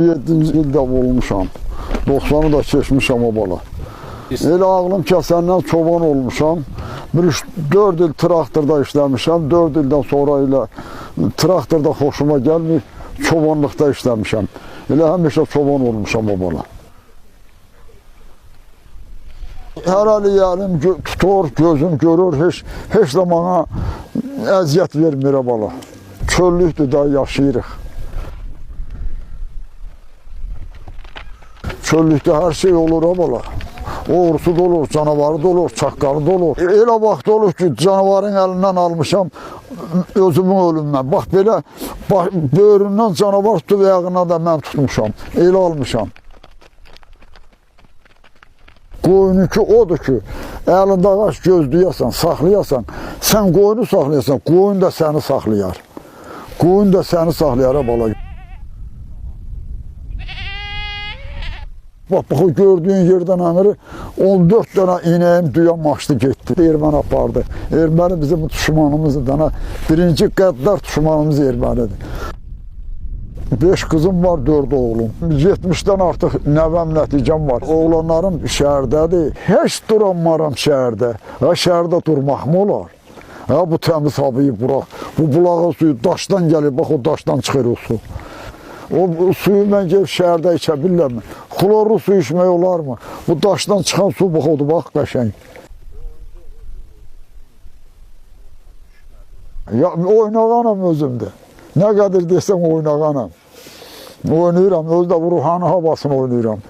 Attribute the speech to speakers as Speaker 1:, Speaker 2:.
Speaker 1: 7-ci ildə olmuşam. 90'ı da keçmişəm o bala. Elə ağlım kəsəndən çoban olmuşam. 4 il traktorda işləmişəm. 4 ildən sonra ilə traktorda xoşuma gəlmir. Çobanlıqda işləmişəm. Elə həmişə çoban olmuşam o bala. Hər əli əlim tutur, gözüm görür. Heç də bana əziyyət vermir bala. Çöllükdür da yaşayırıq. Çöllükdə hər şey olur bala. Oğrusu da olur, canavarı da olur, çaqqalı da olur. Elə vaxt olur ki, canavarın əlindən almışam özümün ölümdən. Bax belə, böyründən canavar tutub ayağına da mən tutmuşam. Elə almışam. Qoyunu ki, odur ki, əlində ağac gözləyəsən, saxlayasan, sən qoyunu saxlayasan, qoyun da səni saxlayar. Qoyun da səni saxlayar bala. Bax, bu gördüyün yerdən əmiri 14 dənə inəyim düyə maçdı getdi. Erməni apardı. Erməni bizim düşmanımızdır. Birinci qəddar düşmanımız ermənidir. 5 qızım var, 4 oğlum. 70'dən artıq nəvəm, nəticəm var. Oğlanlarım şəhərdədir. Heç duranmaram şəhərdə. Şəhərdə durmaq mı olar? Bu təmiz havayı bura. Bu bulağın suyu daşdan gəlir. Bax, o daşdan çıxır o su. O suyu mən gəlib şəhərdə içə bilirəm. Xlorlu su içmək olar mı? Bu daşdan çıxan su bax odur, bax qəşəng. Oynağanam özümdə. Nə qədər desəm oynağanam. Oynayıram, özdə bu ruhani havasını oynayıram.